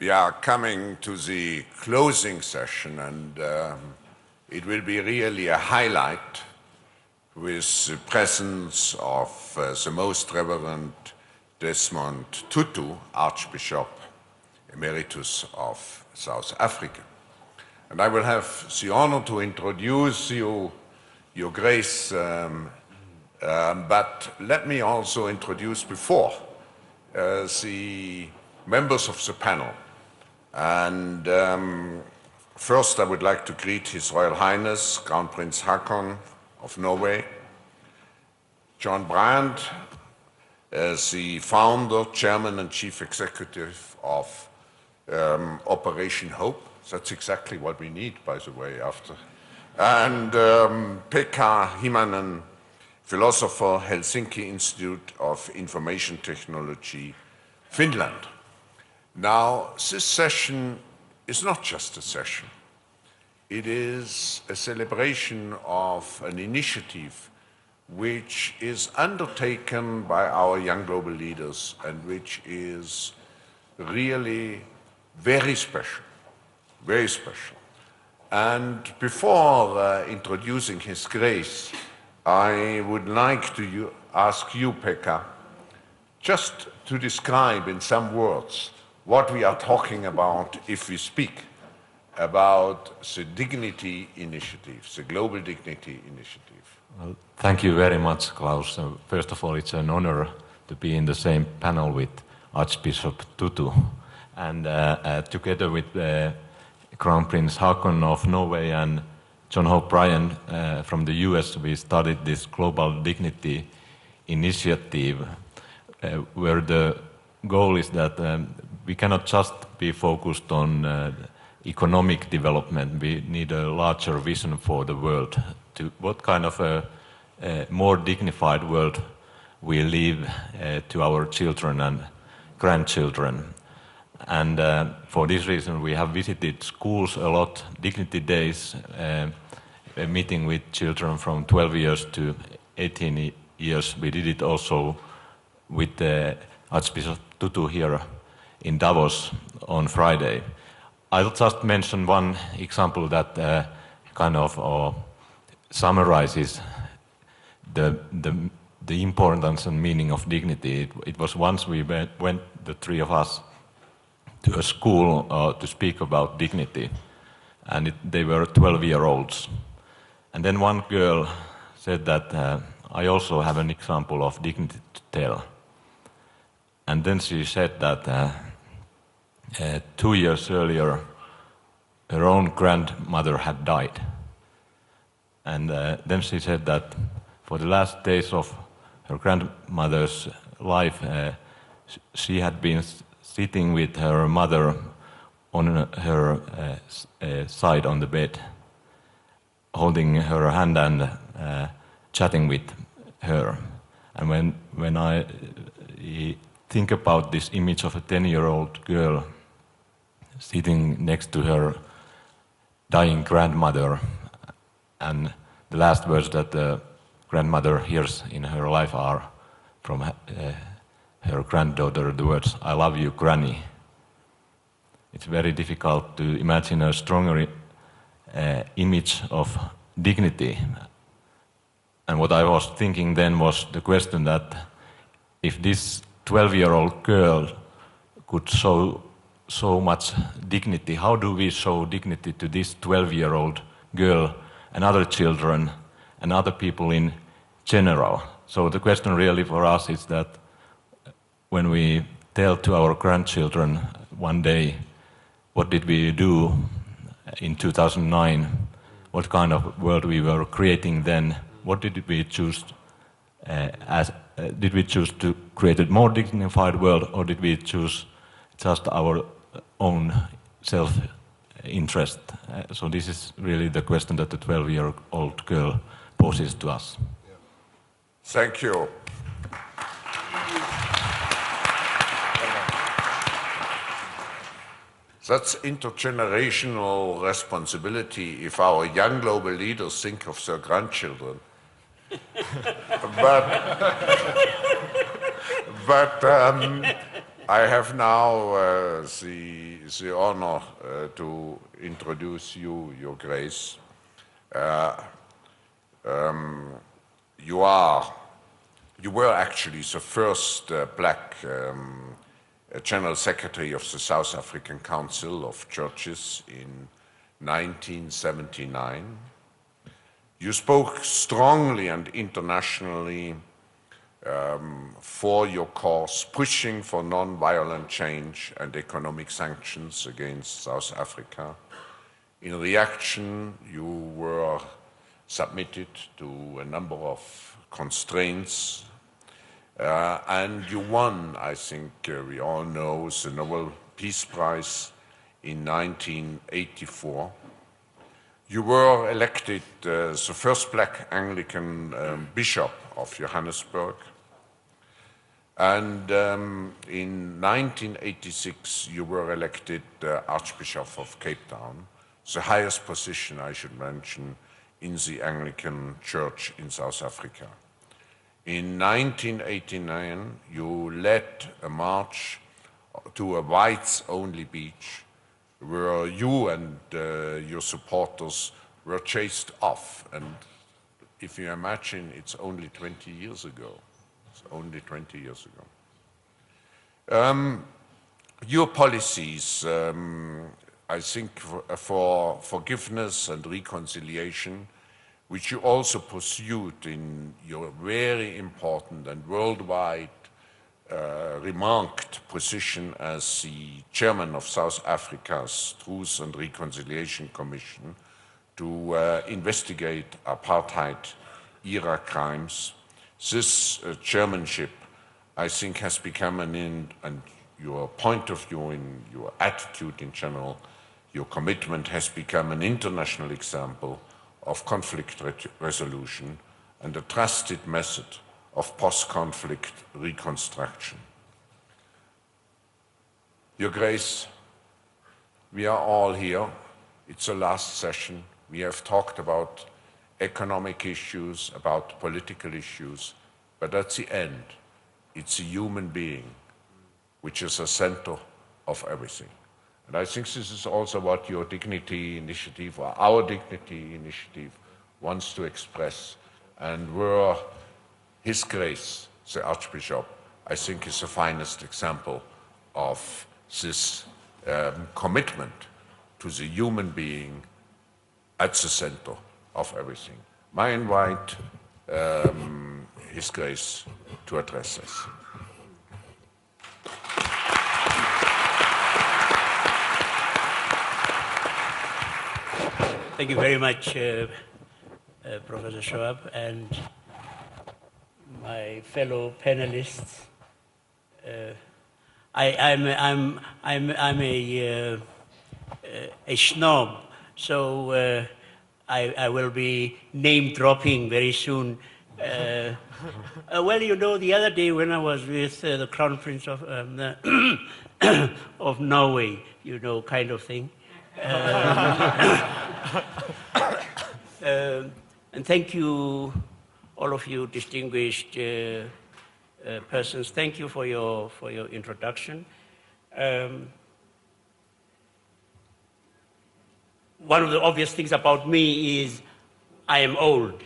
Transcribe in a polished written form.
We are coming to the closing session, and it will be really a highlight with the presence of the Most Reverend Desmond Tutu, Archbishop Emeritus of South Africa. And I will have the honor to introduce you, Your Grace, but let me also introduce before the members of the panel. And first I would like to greet His Royal Highness, Crown Prince Haakon of Norway, John Bryant, the founder, chairman and chief executive of Operation Hope. That's exactly what we need, by the way, after. And Pekka Himanen, philosopher, Helsinki Institute of Information Technology, Finland. Now, this session is not just a session. It is a celebration of an initiative which is undertaken by our young global leaders and which is really very special, very special. And before introducing His Grace, I would like to ask you, Pekka, just to describe in some words what we are talking about if we speak about the Dignity Initiative, the Global Dignity Initiative. Well, thank you very much, Klaus. First of all, it's an honor to be in the same panel with Archbishop Tutu. And together with Crown Prince Haakon of Norway and John Hope Bryant from the US, we started this Global Dignity Initiative, where the goal is that we cannot just be focused on economic development. We need a larger vision for the world, to what kind of a more dignified world we leave to our children and grandchildren. And for this reason, we have visited schools a lot, Dignity Days, a meeting with children from 12 years to 18 years. We did it also with Archbishop Tutu here in Davos on Friday. I'll just mention one example that kind of summarizes the importance and meaning of dignity. It was once we went, the three of us, to a school to speak about dignity, and they were 12-year-olds. And then one girl said that I also have an example of dignity to tell. And then she said that 2 years earlier, her own grandmother had died. And then she said that for the last days of her grandmother's life, she had been sitting with her mother on her side on the bed, holding her hand and chatting with her. And when I think about this image of a 10-year-old girl sitting next to her dying grandmother, and the last words that the grandmother hears in her life are from her granddaughter, the words, "I love you, Granny." It's very difficult to imagine a stronger image of dignity. And what I was thinking then was the question that if this 12-year-old girl could show so much dignity, how do we show dignity to this 12-year-old girl and other children and other people in general? So the question really for us is that when we tell to our grandchildren one day, what did we do in 2009? What kind of world we were creating then? What did we choose did we choose to create a more dignified world, or did we choose just our own self-interest? So this is really the question that the 12-year-old girl poses to us. Thank you. That's intergenerational responsibility if our young global leaders think of their grandchildren. but I have now the it's the honor to introduce you, Your Grace. You were actually the first black General Secretary of the South African Council of Churches in 1979. You spoke strongly and internationally for your cause, pushing for non-violent change and economic sanctions against South Africa. In reaction, you were submitted to a number of constraints, and you won, I think we all know, the Nobel Peace Prize in 1984. You were elected the first black Anglican bishop of Johannesburg. And in 1986, you were elected Archbishop of Cape Town, the highest position, I should mention, in the Anglican Church in South Africa. In 1989, you led a march to a whites-only beach where you and your supporters were chased off. And if you imagine, it's only 20 years ago. It's only 20 years ago. Your policies, I think, for forgiveness and reconciliation, which you also pursued in your very important and worldwide remarked position as the chairman of South Africa's Truth and Reconciliation Commission to investigate apartheid-era crimes. This chairmanship, I think, has become and your point of view and your attitude in general, your commitment has become an international example of conflict resolution and a trusted method of post-conflict reconstruction. Your Grace, we are all here. It's the last session. We have talked about economic issues, about political issues, but at the end, it's a human being which is the center of everything. And I think this is also what your Dignity Initiative, or our Dignity Initiative, wants to express, and where His Grace, the Archbishop, I think is the finest example of this commitment to the human being at the center of everything. I invite His Grace to address us. Thank you very much, Professor Schwab, and my fellow panelists. I'm a snob, so I will be name dropping very soon. Well, you know, the other day when I was with the Crown Prince of of Norway, you know, kind of thing. And thank you, all of you distinguished persons. Thank you for your introduction. One of the obvious things about me is I am old.